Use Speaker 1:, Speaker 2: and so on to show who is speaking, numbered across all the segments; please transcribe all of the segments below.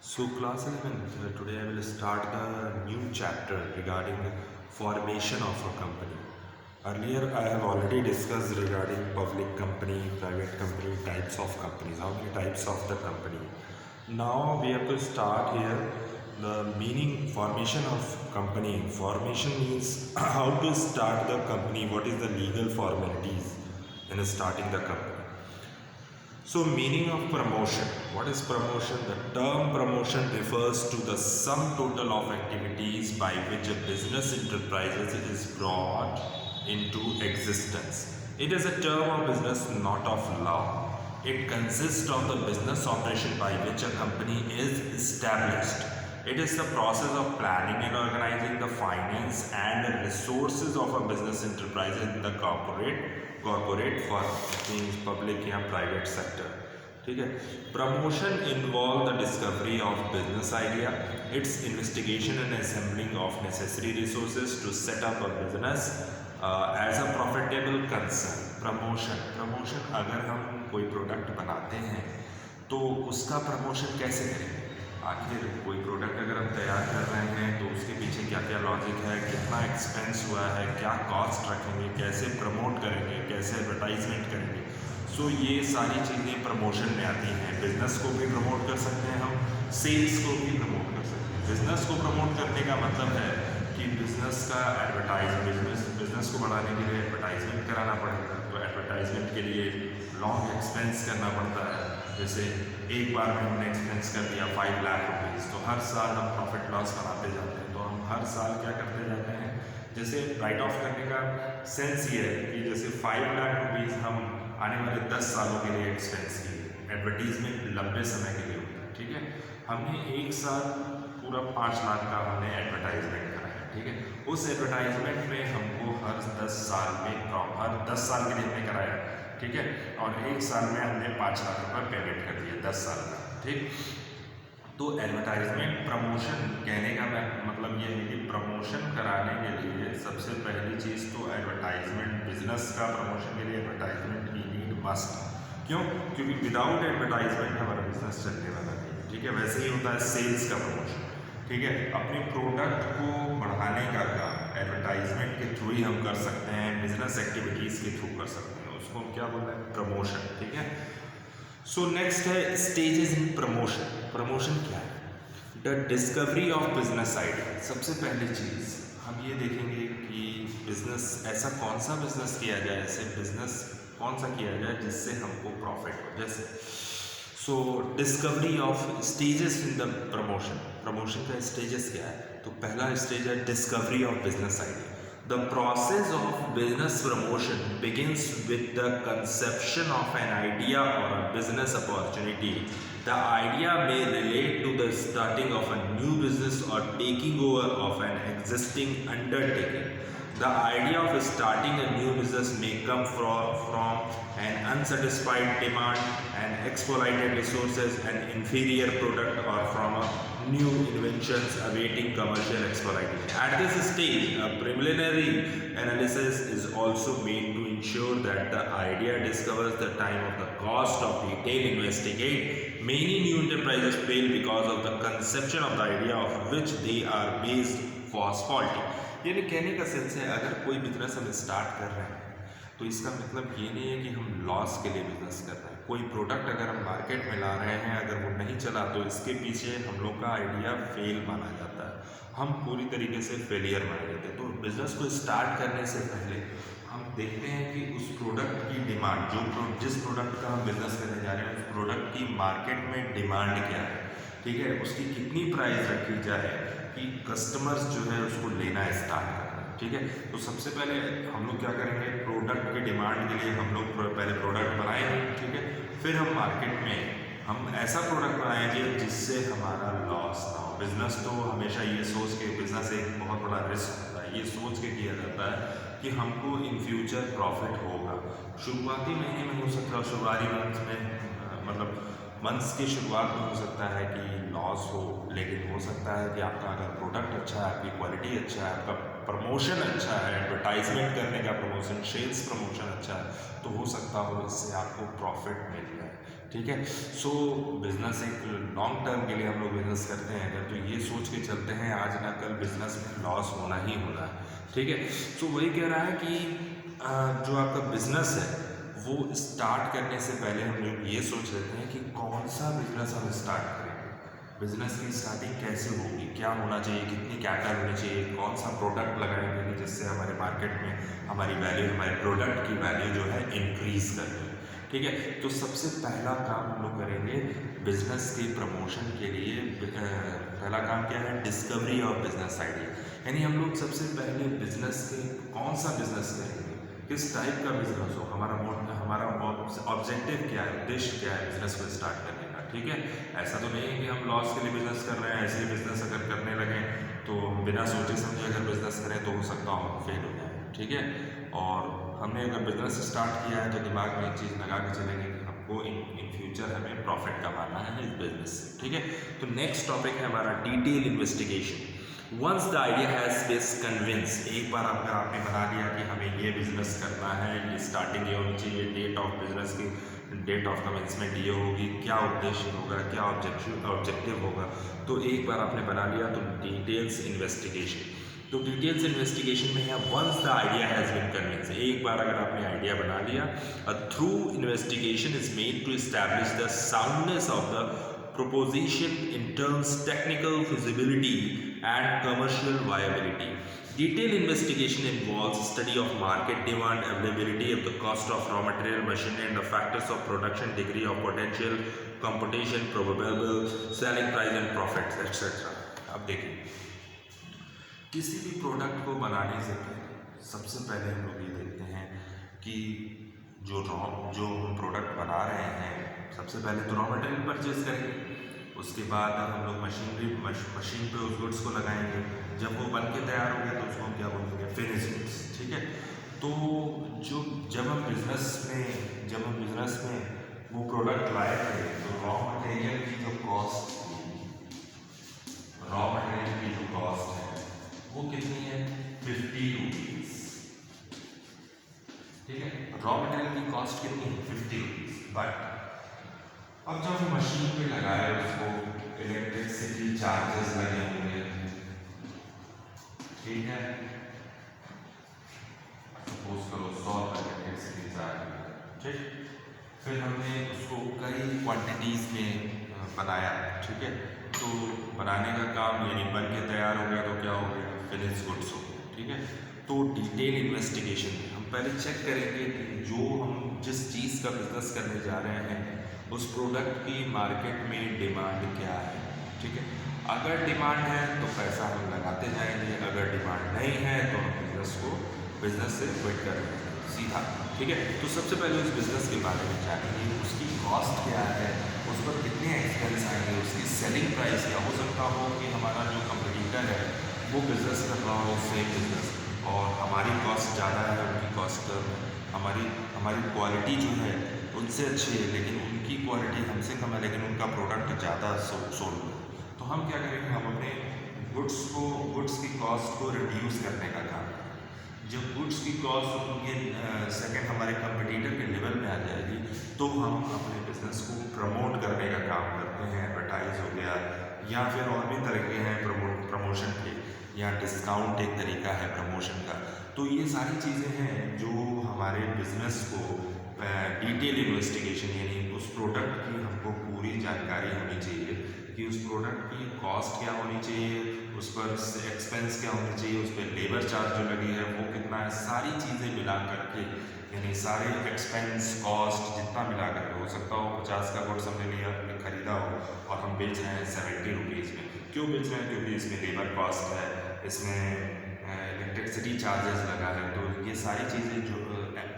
Speaker 1: So class 11th, today I will start the new chapter regarding formation of a company. Earlier I have already discussed regarding public company, private company, types of companies, how many types of the company. Now we have to start here the meaning formation of company. Formation means how to start the company, what is the legal formalities in starting the company. So, meaning of promotion. What is promotion? The term promotion refers to the sum total of activities by which a business enterprise is brought into existence. It is a term of business, not of law. It consists of the business operation by which a company is established. It is the process of planning and organizing the finance and resources of a business enterprise in the corporate firm, means public या private sector. ठीक है. Promotion involve the discovery of business idea, its investigation and assembling of necessary resources to set up a business as a profitable concern. Promotion अगर हम कोई product बनाते हैं तो उसका प्रमोशन कैसे करेंगे. आखिर कोई प्रोडक्ट अगर हम तैयार कर रहे हैं तो उसके पीछे क्या क्या लॉजिक है, कितना एक्सपेंस हुआ है, क्या कॉस्ट रखेंगे, कैसे प्रमोट करेंगे, कैसे एडवर्टाइजमेंट करेंगे. सो ये सारी चीज़ें प्रमोशन में आती हैं. बिज़नेस को भी प्रमोट कर सकते हैं हम, सेल्स को भी प्रमोट कर सकते हैं. बिज़नेस को प्रमोट करने का मतलब है कि बिज़नेस का बिज़नेस को बढ़ाने के लिए एडवर्टाइजमेंट कराना पड़ेगा. तो एडवर्टाइजमेंट के लिए लॉन्ग एक्सपेंस करना पड़ता है. जैसे एक बार में हमने एक्सपेंस कर दिया 5 लाख रुपीज़, तो हर साल हम प्रॉफिट लॉस बनाते जाते हैं. तो हम हर साल क्या करते जाते हैं, जैसे राइट ऑफ करने का सेंस ये है कि जैसे 5 लाख रुपीज़ हम आने वाले 10 सालों के लिए एक्सपेंस किए. एडवर्टीजमेंट लंबे समय के लिए होता है. ठीक है. हमने एक साल पूरा 5 लाख का हमने एडवर्टाइजमेंट कराया. ठीक है. उस एडवर्टाइजमेंट में हमको हर 10 साल के लिए हमने कराया. ठीक है. और एक साल में हमने 5 लाख रुपये पेमेंट कर दिया 10 साल का. ठीक. तो एडवर्टाइजमेंट प्रमोशन कहने का मतलब ये है कि प्रमोशन कराने के लिए सबसे पहली चीज़ तो एडवर्टाइजमेंट, बिजनेस का प्रमोशन के लिए एडवर्टाइजमेंट ही नीड मस्ट. क्यों? क्योंकि विदाउट एडवर्टाइजमेंट हमारा बिजनेस चलने वाला नहीं. ठीक है. वैसे ही होता है सेल्स का प्रमोशन. ठीक है. अपने प्रोडक्ट को बढ़ाने का काम एडवर्टाइजमेंट के थ्रू ही हम कर सकते हैं, बिजनेस एक्टिविटीज़ के थ्रू कर सकते हैं. उसको हम क्या बोल रहे हैं, प्रमोशन. ठीक है. सो नेक्स्ट है स्टेजेस इन प्रमोशन. प्रमोशन क्या है? The discovery of business idea. सबसे पहली चीज़ हम ये देखेंगे कि बिजनेस, ऐसा कौन सा बिजनेस किया जाए, ऐसे बिजनेस कौन सा किया जाए जिससे हमको प्रॉफिट हो. जैसे so discovery of stages in the promotion. Promotion का स्टेजेस क्या है? तो पहला स्टेज है discovery of business idea. The process of business promotion begins with the conception of an idea or a business opportunity. The idea may relate to the starting of a new business or taking over of an existing undertaking. The idea of starting a new business may come from an unsatisfied demand, an exploited resources, an inferior product, or from a new inventions awaiting commercial exploitation. At this stage, a preliminary analysis is also made to ensure that the idea discovers the time of the cost of detailed investigate. Many new enterprises fail because of the conception of the idea of which they are based was faulty. यानी कहने का sense है, अगर कोई business हम start कर रहे हैं तो इसका मतलब ये नहीं है कि हम लॉस के लिए बिजनेस कर रहे हैं. कोई प्रोडक्ट अगर हम मार्केट में ला रहे हैं, अगर वो नहीं चला तो इसके पीछे हम लोग का आइडिया फेल माना जाता है, हम पूरी तरीके से फेलियर माने जाते हैं. तो बिज़नेस को स्टार्ट करने से पहले हम देखते हैं कि उस प्रोडक्ट की डिमांड, जिस प्रोडक्ट का हम बिज़नेस करने जा रहे हैं, उस प्रोडक्ट की मार्केट में डिमांड क्या है. ठीक है. उसकी कितनी प्राइस रखी जाए कि कस्टमर्स जो है उसको लेना स्टार्ट करना. ठीक है. तो सबसे पहले हम लोग क्या करेंगे, प्रोडक्ट की डिमांड के लिए हम लोग पहले प्रोडक्ट बनाएंगे. ठीक है. फिर हम मार्केट में हम ऐसा प्रोडक्ट बनाएंगे जिससे हमारा लॉस ना हो. बिजनेस तो हमेशा ये सोच के, बिजनेस एक बहुत बड़ा रिस्क होता है, ये सोच के किया जाता है कि हमको इन फ्यूचर प्रॉफिट होगा. शुरुआती महीने में हो सकता है, शुरुआती मंथ में मतलब मंथ्स की शुरुआत में हो सकता है कि लॉस हो, लेकिन हो सकता है कि आपका अगर प्रोडक्ट अच्छा है, आपकी क्वालिटी अच्छा है, आपका प्रमोशन अच्छा है, एडवर्टाइजमेंट करने का प्रमोशन, सेल्स प्रमोशन अच्छा है, तो हो सकता हो इससे आपको प्रॉफिट मिल जाए. ठीक है। सो बिजनेस एक लॉन्ग टर्म के लिए हम लोग बिजनेस करते हैं अगर, तो ये सोच के चलते हैं आज ना कल बिजनेस में लॉस होना ही होना है। ठीक है। सो वही कह रहा है कि जो आपका बिजनेस है वो स्टार्ट करने से पहले हम लोग ये सोच लेते हैं कि कौन सा बिजनेस हम स्टार्ट करेंगे, बिजनेस की स्टार्टिंग कैसे होगी, क्या होना चाहिए, कितनी कैपिटल होनी चाहिए, कौन सा प्रोडक्ट लगाएंगे जिससे हमारे मार्केट में हमारी वैल्यू, हमारे प्रोडक्ट की वैल्यू जो है इंक्रीज कर रही है। ठीक है। तो सबसे पहला काम हम लोग करेंगे बिजनेस के प्रमोशन के लिए। पहला काम क्या है, डिस्कवरी ऑफ बिजनेस आइडिया। यानी हम लोग सबसे पहले बिजनेस के कौन सा बिजनेस करेंगे, किस टाइप का बिजनेस हो, हमारा ऑब्जेक्टिव क्या है, उद्देश्य क्या है बिजनेस को स्टार्ट करने का। ठीक है। ऐसा तो नहीं है कि हम लॉस के लिए बिजनेस कर रहे हैं, ऐसे ही बिजनेस अगर करने लगे तो बिना सोचे समझे अगर बिजनेस करें तो हो सकता हो फेल हो जाए। ठीक है। और हमने अगर बिजनेस स्टार्ट किया है तो दिमाग में एक चीज़ लगा के चलेंगे कि हमको इन फ्यूचर हमें प्रॉफिट कमाना है इस बिजनेस से। ठीक है। तो नेक्स्ट टॉपिक है हमारा detail investigation. Once the idea has been convince, एक बार अगर आपने बना लिया कि हमें ये बिजनेस करना है, ये स्टार्टिंग ये होनी चाहिए, डेट ऑफ बिजनेस की डेट ऑफ कमेंसमेंट ये होगी, क्या उद्देश्य होगा, क्या ऑब्जेक्टिव होगा, तो एक बार आपने बना लिया तो डिटेल्स इन्वेस्टिगेशन। तो डिटेल्स इन्वेस्टिगेशन में है once the idea has been convince, एक बार अगर आपने आइडिया बना लिया, through investigation is made to establish the soundness of the proposition in terms technical feasibility and commercial viability. Detailed investigation involves study of market demand, availability of the cost of raw material, machinery and the factors of production, degree of potential competition, probable selling price and profits etc. अब देखिए, किसी भी product को बनाने से पहले सबसे पहले हम लोग ये देखते हैं कि जो हम प्रोडक्ट बना रहे हैं, सबसे पहले तो रॉ मटेरियल परचेज करेंगे, उसके बाद हम लोग मशीन पे उस गुड्स को लगाएंगे, जब वो बन के तैयार हो गया तो उसको हम क्या बोलेंगे, फिनिश गुड्स। ठीक है। तो जब हम बिजनेस में वो प्रोडक्ट लाए थे तो रॉ मटेरियल की जो कॉस्ट है वो कितनी है, 50 रुपीज़। ठीक है। रॉ मटेरियल की कॉस्ट कितनी है, 50 रुपीज़। बट अब जब मशीन पे लगाया उसको इलेक्ट्रिसिटी चार्जेस लगे होंगे। ठीक है। सपोज करो 100 रुपये इलेक्ट्रिसिटी चार्ज। ठीक। फिर हमने उसको कई क्वांटिटीज़ में बनाया। ठीक है। तो बनाने का काम यानी बन के तैयार हो गया तो क्या हो गया, फिनिश गुड्स हो गया। ठीक है। तो डिटेल इन्वेस्टिगेशन में हम पहले चेक करेंगे कि जो हम जिस चीज़ का बिजनेस करने जा रहे हैं उस प्रोडक्ट की मार्केट में डिमांड क्या है। ठीक है। अगर डिमांड है तो पैसा हम लगाते जाएंगे, अगर डिमांड नहीं है तो हम बिजनेस से क्विट कर देंगे सीधा। ठीक है। तो सबसे पहले उस बिज़नेस के बारे में जानेंगे, उसकी कॉस्ट क्या है, उस पर कितने एक्सपेंस आएंगे, उसकी सेलिंग प्राइस क्या हो सकता हो कि हमारा जो कंपटीटर है वो बिज़नेस कर रहा हो सेम बिज़नेस और हमारी कॉस्ट ज़्यादा है, उनकी कॉस्ट कम है, हमारी क्वालिटी जो है उनसे अच्छी है लेकिन उनकी क्वालिटी हमसे कम है लेकिन उनका प्रोडक्ट ज़्यादा सोल्ड है। तो हम क्या करेंगे, हम अपने गुड्स की कॉस्ट को रिड्यूस करने का काम करेंगे। जब गुड्स की कॉस्ट उनके सेकंड हमारे कंपटीटर के लेवल में आ जाएगी तो हम अपने बिजनेस को प्रमोट करने का काम करते हैं। एडवर्टाइज हो गया या फिर और भी तरीके हैं प्रमोशन के, या डिस्काउंट एक तरीका है प्रमोशन का। तो ये सारी चीज़ें हैं जो हमारे बिजनेस को डिटेल इन्वेस्टिगेशन यानी उस प्रोडक्ट की हमको पूरी जानकारी होनी चाहिए कि उस प्रोडक्ट की कॉस्ट क्या होनी चाहिए, उस पर एक्सपेंस क्या होनी चाहिए, उस पर लेबर चार्ज जो लगी है वो कितना है, सारी चीज़ें मिला करके यानी सारे एक्सपेंस कॉस्ट जितना मिला करके, हो सकता हो 50 का गुड्स हमने खरीदा हो और हम बेच रहे हैं 70 रुपीज़ में। क्यों बेच रहे हैं, क्योंकि इसमें लेबर कॉस्ट है, इसमें इलेक्ट्रिसिटी चार्जेस लगा है। तो ये सारी चीज़ें जो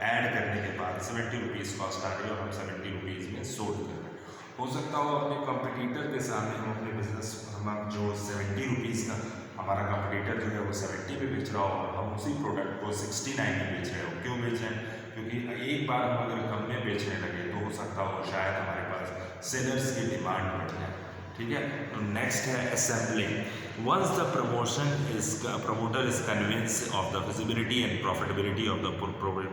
Speaker 1: ऐड करने के बाद 70 रुपीज़ कॉस्ट आ रही है और हम 70 रुपीज़ में सोल्ड कर रहे हैं। हो सकता हो अपने कंपटीटर के सामने हम अपने बिजनेस हम जो 70 रुपीज़ का हमारा कंपटीटर जो है वो 70 में बेच रहा हो और हम उसी प्रोडक्ट को 69 में बेच रहे हो। क्यों बेच रहे हैं, क्योंकि एक बार हम अगर कम में बेचने लगे तो हो सकता हो शायद हमारे पास सेलर्स की डिमांड बढ़ जाए। ठीक है। तो नेक्स्ट है assembling. Once the promoter is convinced of the feasibility and profitability of the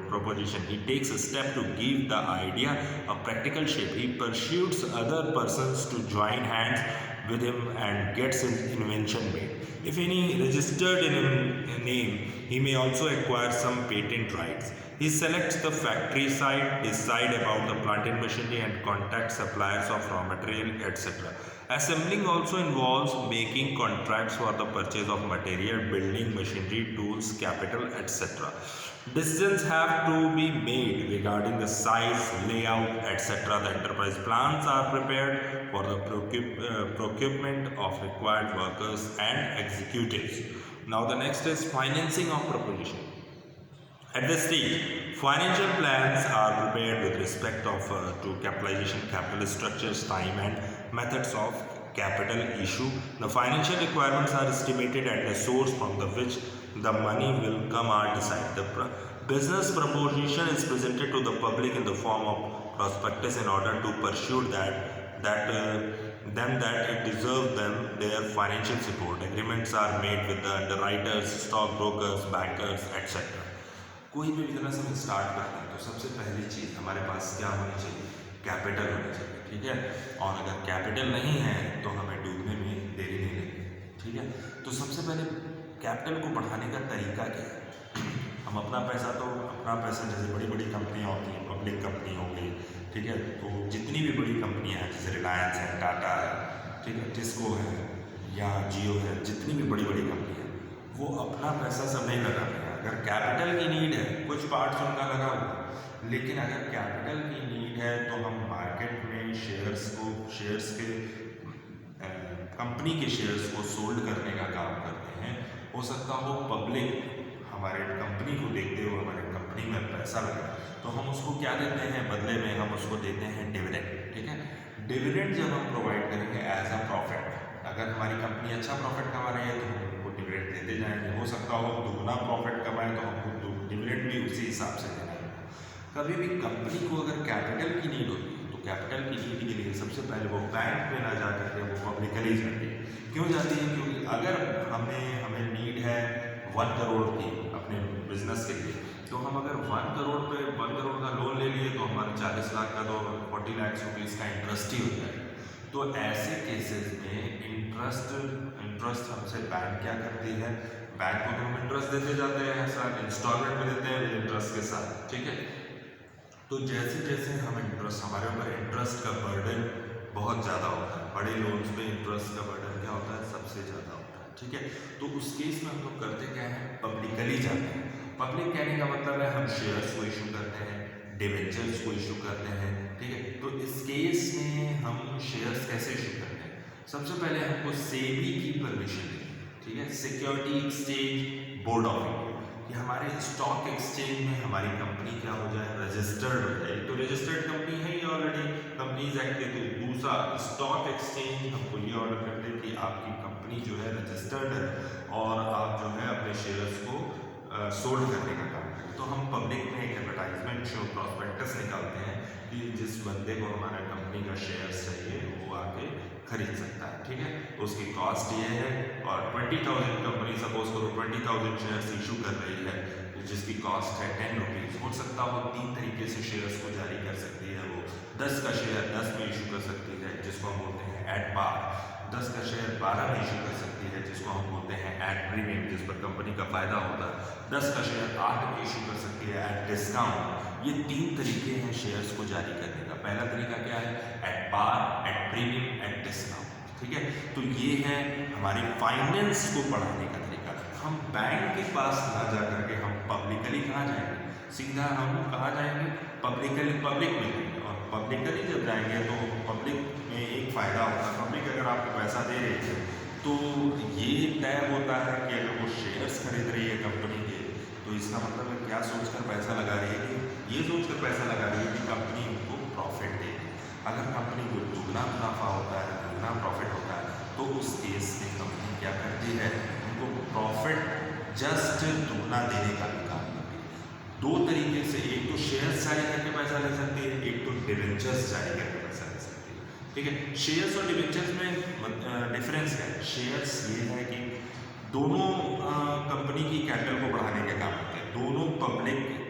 Speaker 1: proposition, he takes a step to give the idea a practical shape. He pursues other persons to join hands with him and gets his invention made. If any registered in a name, he may also acquire some patent rights. He selects the factory site, decide about the plant and machinery, and contact suppliers of raw material, etc. Assembling also involves making contracts for the purchase of material, building machinery, tools, capital, etc. Decisions have to be made regarding the size, layout, etc. The enterprise plans are prepared for the procurement of required workers and executives. Now the next is financing of proposition. At this stage, financial plans are prepared with respect to capitalization, capital structures, time and methods of capital issue. The financial requirements are estimated at the source from which the money will come are decided. The business proposition is presented to the public in the form of prospectus in order to pursue that it deserves them their financial support. Agreements are made with the underwriters, stockbrokers, bankers, etc. कोई भी business हम start करते हैं तो सबसे पहली चीज़ हमारे पास क्या होनी चाहिए? कैपिटल होनी चाहिए, ठीक है। और अगर कैपिटल नहीं है तो हमें डूबने में देरी नहीं लगेगी, ठीक है। तो सबसे पहले कैपिटल को बढ़ाने का तरीका क्या है? हम अपना पैसा जैसे बड़ी बड़ी कंपनियां होती हैं, पब्लिक कंपनी हो गई, ठीक है, तो जितनी भी बड़ी कंपनियां हैं जैसे रिलायंस है, टाटा है, ठीक है, टिस्को है या जियो है, जितनी भी बड़ी बड़ी कंपनी है वो अपना पैसा सब नहीं लगाते हैं। अगर कैपिटल की नीड है, कुछ पार्ट्स उनका लगा हुआ, लेकिन अगर कैपिटल की नीड है तो हम मार्केट में शेयर्स के कंपनी के शेयर्स को सोल्ड करने का काम करते हैं। हो सकता हो पब्लिक हमारे कंपनी को देखते हुए हमारे कंपनी में पैसा लगा तो हम उसको क्या देते हैं? बदले में हम उसको देते हैं डिविडेंड, ठीक है। डिविडेंड जब हम प्रोवाइड करेंगे एज अ प्रॉफिट, अगर हमारी कंपनी अच्छा प्रॉफिट कमा रही है तो हम उनको डिविडेंड देते जाएंगे। हो सकता हो दुगना प्रॉफिट कमाए तो हमको डिविडेंड भी उसी हिसाब से देना है। कभी भी कंपनी को अगर कैपिटल की नीड होती है तो कैपिटल की नीड के लिए सबसे पहले वो बैंक में ना जा करके वो पब्लिकली जाती है। क्यों जाती है? क्योंकि अगर हमें नीड है 1 करोड़ की अपने बिजनेस के लिए, तो हम अगर 1 करोड़ का लोन ले लिए तो हमारे 40 लाख का तो 40 लाख रुपीज़ का इंटरेस्ट ही हो जाएगा। तो ऐसे केसेस में इंटरेस्ट हमसे बैंक क्या करती है? बैंक को तो हम इंटरेस्ट देते जाते हैं, सर इंस्टॉलमेंट में देते हैं इंटरेस्ट के साथ, ठीक है। तो जैसे जैसे हम हमारे ऊपर इंटरेस्ट का बर्डन बहुत ज़्यादा होता है, बड़े लोन्स पे इंटरेस्ट का बर्डन क्या होता है? सबसे ज़्यादा होता है, ठीक है। तो उस केस में हम लोग करते क्या है? पब्लिकली जाते हैं। पब्लिक कहने का मतलब है हम शेयर्स को इशू करते हैं, डिवेंचर्स को इशू करते हैं, ठीक है। तो इस केस में हम शेयर्स कैसे इशू करते हैं? सबसे पहले हमको सेबी की परमिशन लेनी, ठीक है, security exchange board of India, कि हमारे स्टॉक एक्सचेंज में हमारी कंपनी क्या हो जाए? रजिस्टर्ड हो जाए। तो रजिस्टर्ड कंपनी है ये ऑलरेडी कंपनीज एक्ट के, तो दूसरा स्टॉक एक्सचेंज हमको ये ऑर्डर करते हैं कि आपकी कंपनी जो है रजिस्टर्ड है और आप जो है अपने शेयर्स को सोल्ड करने का काम करें। तो हम पब्लिक में एक एडवर्टाइजमेंट शो प्रॉस्पेक्टस निकालते हैं कि जिस बंदे को हमारा कंपनी का शेयर्स चाहिए वो आके खरीद सकता है, ठीक है। तो उसकी कॉस्ट ये है, और 20,000 कंपनी सपोज करो 20,000 शेयर्स इशू कर रही है जिसकी कॉस्ट है 10 रुपीज़। हो सकता हो 3 तरीके से शेयर्स को जारी कर सकती है वो। 10 का शेयर 10 में इशू कर सकती है जिसको हम बोलते हैं एट पार, 10 का शेयर 12 में इशू कर सकती है जिसको हम बोलते हैं एट प्रीमियम, जिस पर कंपनी का फायदा होता है। 10 का शेयर 8 में इशू कर सकती है एट डिस्काउंट। ये 3 तरीके हैं शेयर्स को जारी करने का। पहला तरीका क्या है? At par, at premium, at discount, ठीक है। तो ये है हमारे फाइनेंस को बढ़ाने का तरीका। हम बैंक के पास ना जा करके हम पब्लिकली कहाँ जाएंगे? सीधा हम कहाँ जाएंगे? पब्लिक में जाएंगे। और पब्लिकली जब जाएंगे तो पब्लिक में एक फ़ायदा होता है, पब्लिक अगर आपको पैसा दे रही है तो ये तय होता है कि अगर वो शेयर्स खरीद रही है कंपनी के तो इसका मतलब है क्या सोचकर पैसा लगा रही है? कि ये सोचकर पैसा लगा रही है कि कंपनी उनको प्रॉफिट देगी। अगर कंपनी को दुगना मुनाफा होता है, दुगना प्रॉफिट होता है, तो उस केस में कंपनी क्या करती है? उनको प्रॉफिट जस्ट दुगना देने का भी काम करती है। 2 तरीके से, एक तो शेयर्स जारी करके पैसा ले सकती है, एक तो डिवेंचर्स जारी करके पैसा ले सकती है। ठीक है। शेयर्स और डिबेंचर्स में डिफरेंस है। शेयर्स ये है कि दोनों कंपनी की कैपिटल को बढ़ाने के काम होते हैं, दोनों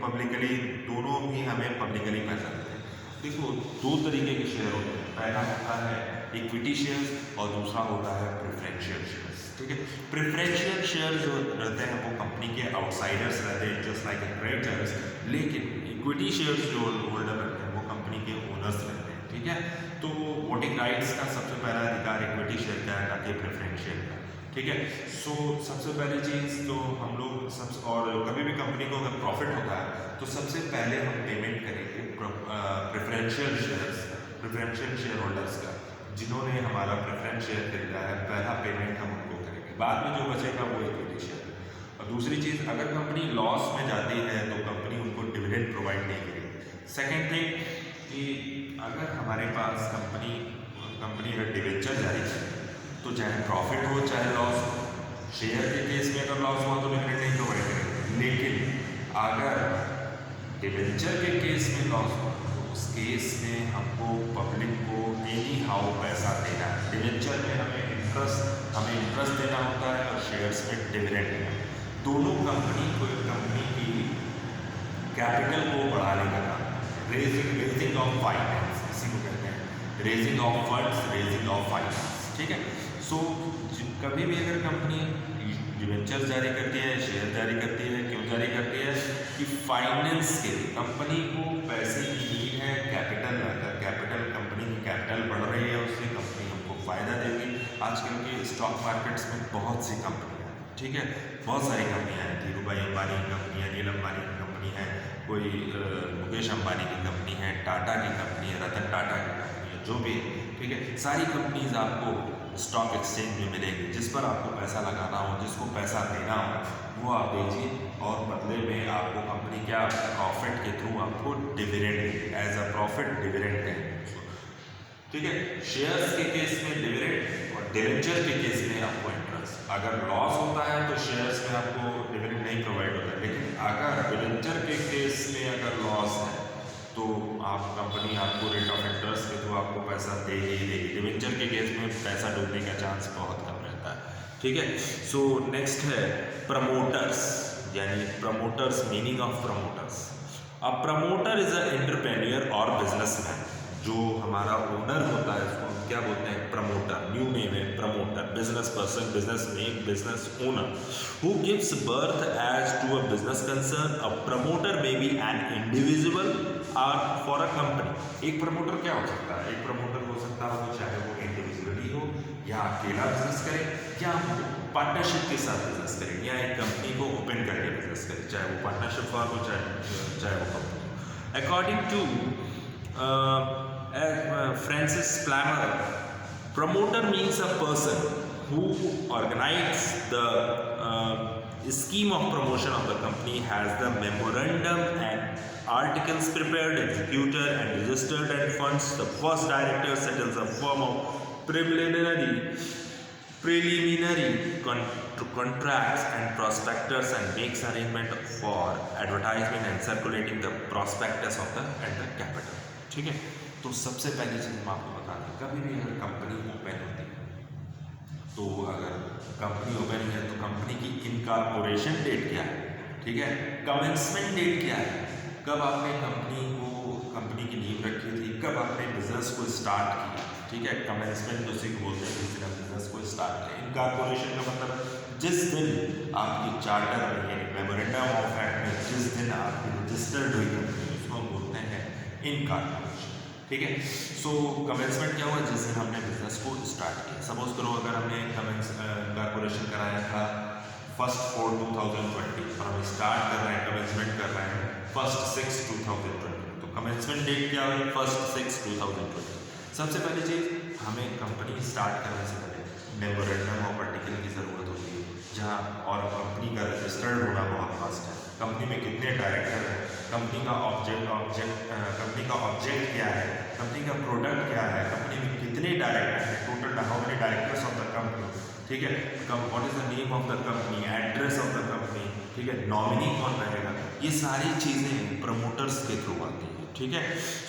Speaker 1: पब्लिकली दोनों ही हमें पब्लिकली पैसा देते हैं। देखो दो तरीके के शेयर होते हैं, पहला होता है इक्विटी शेयर्स और दूसरा होता है प्रेफरेंशियल शेयर्स। ठीक है। प्रेफरेंशियल शेयर जो रहते हैं वो कंपनी के आउटसाइडर्स रहते हैं, जस्ट लाइक क्रेडिटर्स, लेकिन इक्विटी शेयर्स जो होल्डर रहते हैं वो कंपनी के ओनर्स रहते हैं। ठीक है। तो वोटिंग राइट्स का सबसे पहला अधिकार इक्विटी शेयर का है, ताकि प्रेफरेंशियल का। ठीक है। सो सबसे पहली चीज़ तो हम लोग और कभी भी कंपनी को अगर प्रॉफिट होता है तो सबसे पहले हम पेमेंट करेंगे प्रेफरेंशियल शेयर होल्डर्स का, जिन्होंने हमारा प्रेफरेंस शेयर खरीदा है, पहला पेमेंट हम उनको करेंगे, बाद में जो बचेगा वो इक्विटी शेयर। और दूसरी चीज़, अगर कंपनी लॉस में जाती है तो कंपनी उनको डिविडेंड प्रोवाइड नहीं करेगी। सेकेंड थिंग कि अगर हमारे पास कंपनी अगर डिवेंचर जारी करे तो चाहे प्रॉफिट हो चाहे लॉस हो, शेयर के केस में अगर लॉस हुआ तो डिविडेंड नहीं प्रोवाइड करेंगे, लेकिन अगर डिवेंचर के केस में लॉस हुआ तो उस केस में हमको पब्लिक को एनी हाउ पैसा देना है। डिवेंचर में हमें इंटरेस्ट देना होता है और शेयर्स में डिविडेंड देना। दोनों कंपनी की कैपिटल को बढ़ाने का काम, रेजिंग ऑफ फाइनेंस, इसी को कहते हैं raising of funds, raising of finance. ठीक है। सो कभी भी अगर कंपनी डिवेंचर जारी करती है, शेयर जारी करती है, क्यों जारी करती है कि फाइनेंस के लिए कंपनी को पैसे की नीड है, कैपिटल, अगर कंपनी की कैपिटल बढ़ रही है उससे कंपनी हमको फ़ायदा देगी। आजकल के स्टॉक मार्केट्स में बहुत सी कंपनियाँ, ठीक है, बहुत सारी कंपनियाँ हैं, धीरू भाई अंबानी की कंपनी है, नील अंबानी की कंपनी है, कोई मुकेश अंबानी की कंपनी है, टाटा की कंपनी है, रतन टाटा की कंपनी है, जो भी, ठीक है, सारी कंपनीज आपको स्टॉक एक्सचेंज में मिलेगी। जिस पर आपको पैसा लगाना हो, जिसको पैसा देना हो, वो आप दीजिए और बदले में आपको कंपनी क्या प्रॉफिट के थ्रू आपको डिविडेंड देगी, एज अ प्रॉफिट डिविडेंड देंगे। ठीक है। शेयर्स के केस में डिविडेंड और डिवेंचर के केस में आपको इंटरेस्ट। अगर लॉस होता है तो शेयर्स में आपको डिविडेंड नहीं प्रोवाइड होता है, लेकिन अगर डिवेंचर के केस में अगर लॉस है तो कंपनी आपको रेट ऑफ इंटरेस्ट के थ्रू आपको पैसा दे ही देगी। डिवेंचर के केस में पैसा डूबने का चांस बहुत कम रहता है। ठीक है। सो नेक्स्ट है प्रमोटर्स, यानी promoters, meaning of promoters. A promoter is a entrepreneur और बिजनेसमैन। जो हमारा ओनर होता है उसको हम क्या बोलते हैं? प्रमोटर। न्यू नेम है promoter, business person, business name, business owner who gives birth as to a business concern. A promoter may be an individual और फॉर अ कंपनी। एक प्रमोटर क्या हो सकता है? एक प्रमोटर हो सकता है वो चाहे वो इंडिविजुअली हो या अकेला बिजनेस करे या पार्टनरशिप के साथ बिजनेस करे या एक कंपनी को ओपन करके बिजनेस करे, चाहे वो पार्टनरशिप फॉर्म हो चाहे वो company. According to Francis Plummer, promoter means a person who organizes the scheme of promotion of the company, has the memorandum and articles prepared, executed and registered, and funds the first director, settles a form of preliminary contracts and prospectus, and makes arrangement for advertisement and circulating the prospectus of the and the capital. ठीक है। तो सबसे पहली चीज़ हम आपको बता दें, कभी भी अगर कंपनी ओपन होती है तो अगर कंपनी ओपन है तो कंपनी की इनकॉर्पोरेशन डेट क्या है, ठीक है, कमेंसमेंट डेट क्या है, कब आपने कंपनी की नींव रखी थी, कब आपने बिजनेस को स्टार्ट किया, ठीक है। कमेंसमेंट उसी को बोलते हैं जिस दिन आप बिजनेस को स्टार्ट करें। इनकॉर्पोरेशन का मतलब जिस दिन आपकी चार्टर में यानी मेमोरेंडम ऑफ एक्ट में जिस दिन आपकी रजिस्टर्ड हुई कंपनी, उसको हम बोलते हैं इनकॉर्पोरेशन। ठीक है। सो कमेंसमेंट क्या हुआ? जिस दिन हमने बिजनेस को स्टार्ट किया। सपोज करो अगर हमने कॉर्पोरेशन कराया था 1/4/2020 और हम स्टार्ट कर रहे हैं, कमेंसमेंट कर रहे हैं 1/6/2020, तो कमेंसमेंट डेट क्या हुई? 1/6/2020। सबसे पहली चीज़, हमें कंपनी स्टार्ट करने से पहले मेमोरेंडम ऑफ आर्टिकल की ज़रूरत होती है, जहाँ और कंपनी का रजिस्टर्ड होना बहुत मस्ट है। कंपनी में कितने डायरेक्टर हैं, कंपनी का ऑब्जेक्ट क्या है, कंपनी का प्रोडक्ट क्या है, कंपनी में कितने डायरेक्टर हैं, total how many directors of the company, ठीक है, what is the name of the company, address of the company, ठीक है, नॉमिनी कौन रहेगा, ये सारी चीज़ें प्रमोटर्स के थ्रू आती हैं। ठीक है।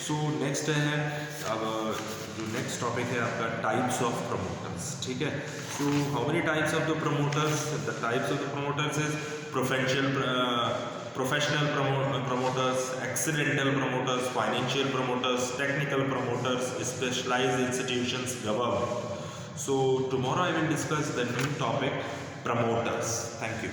Speaker 1: सो नेक्स्ट है अब जो नेक्स्ट टॉपिक है आपका टाइप्स ऑफ प्रमोटर्स, ठीक है। So how many types of the promoters? The types of the promoters is professional promoters, accidental promoters, financial promoters, technical promoters, specialized institutions, government. So tomorrow I will discuss the new topic, promoters. Thank you.